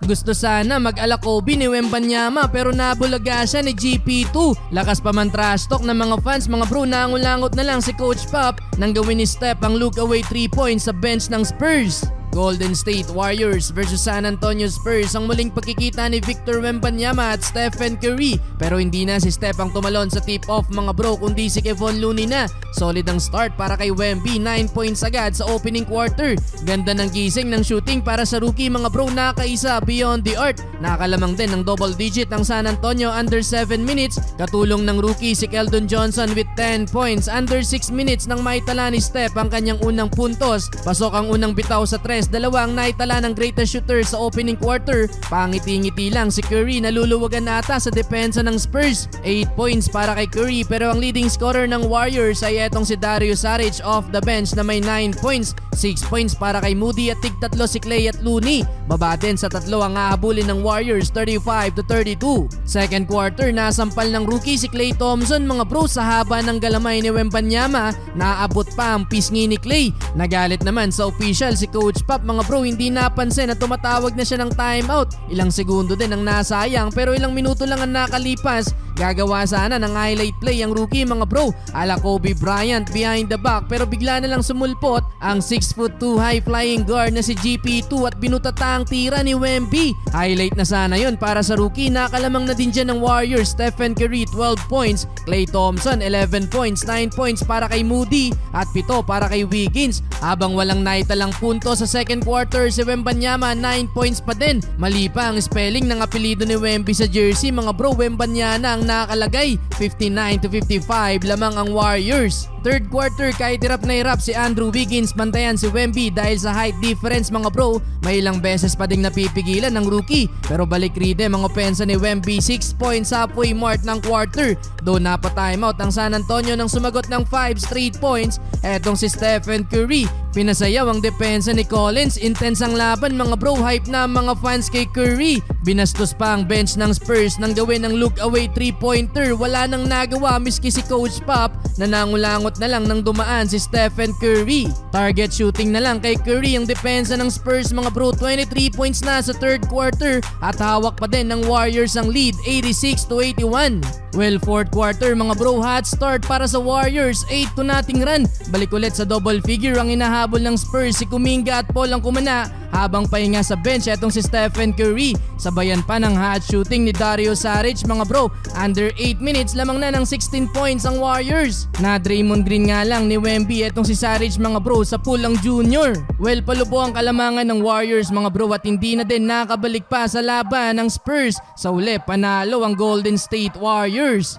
Gusto sana mag-Alakobi ni Wembanyama pero nabulaga siya ni GP2. Lakas pa man trash talk ng mga fans mga bro, nangulangot na lang si Coach Pop nang gawin ni Steph ang look away 3 points sa bench ng Spurs. Golden State Warriors versus San Antonio Spurs ang muling pagkikita ni Victor Wembanyama at Stephen Curry, pero hindi na si Steph ang tumalon sa tip-off mga bro kundi si Kevon Looney na. Solid ang start para kay Wemby, 9 points agad sa opening quarter. Ganda ng gising ng shooting para sa rookie mga bro, nakaisa beyond the arc. Nakalamang din ng double digit ang San Antonio under 7 minutes. Katulong ng rookie si Keldon Johnson with 10 points. Under 6 minutes nang maitala ni Steph ang kanyang unang puntos. Pasok ang unang bitaw sa tres, dalawang naitala ng greatest shooter sa opening quarter. Pangiti-ngiti lang si Curry, naluluwagan na ata sa depensa ng Spurs. 8 points para kay Curry pero ang leading scorer ng Warriors ay etong si Dario Saric off the bench na may 9 points. 6 points para kay Moody at tig-tatlo si Klay at Looney. Baba din sa tatlo ang hahabulin ng Warriors, 35-32. Second quarter, nasampal ng rookie si Klay Thompson mga bro sa haba ng galamay ni Wembanyama. Naabot pa ang pisngi ni Klay. Nagalit naman sa official si Coach Pop mga bro, hindi napansin na tumatawag na siya ng timeout. Ilang segundo din ang nasayang pero ilang minuto lang ang nakalipas. Gagawa sana ng highlight play ang rookie mga bro, ala Kobe Bryant behind the back, pero bigla na lang sumulpot ang 6'2" high flying guard na si GP2 at binutata ang tira ni Wemby. Highlight na sana yon para sa rookie. Nakalamang na din dyan ng Warriors, Stephen Curry 12 points, Klay Thompson 11 points, 9 points para kay Moody at 7 para kay Wiggins. Habang walang naitalang punto sa second quarter, si Wembanyama 9 points pa din. Mali pa ang spelling ng apelido ni Wemby sa jersey mga bro, Wembanyama ang nakalagay. 59-55 lamang ang Warriors. Third quarter, kahit hirap na hirap si Andrew Wiggins bantayan si Wemby dahil sa height difference mga bro. May ilang beses pa ding napipigilan ng rookie pero balik ridem ang opensa ni Wemby. 6 points halfway mark ng quarter. Doon na pa timeout ang San Antonio nang sumagot ng 5 straight points. Etong si Stephen Curry, pinasayaw ang depensa ni Collins. Intense ang laban mga bro, hype na mga fans kay Curry. Binastos pa ang bench ng Spurs nang gawin ng look away 3-pointer. Wala nang nagawa miski si Coach Pop na nangulangot na lang nang dumaan si Stephen Curry. Target shooting na lang kay Curry ang depensa ng Spurs mga bro. 23 points na sa third quarter at hawak pa din ng Warriors ang lead, 86-81. Well, fourth quarter mga bro, hot start para sa Warriors, 8-0 run. Balik ulit sa double figure ang inahabol ng Spurs. Si Kuminga at Paul ang kumana habang pahinga sa bench etong si Stephen Curry. Sabayan pa ng hot shooting ni Dario Saric mga bro. Under 8 minutes lamang na ng 16 points ang Warriors. Na Draymond Green nga lang ni Wemby etong si Saric mga bro sa pool ang junior. Well, palubo ang kalamangan ng Warriors mga bro at hindi na din nakabalik pa sa laban ng Spurs. Sa uli, panalo ang Golden State Warriors.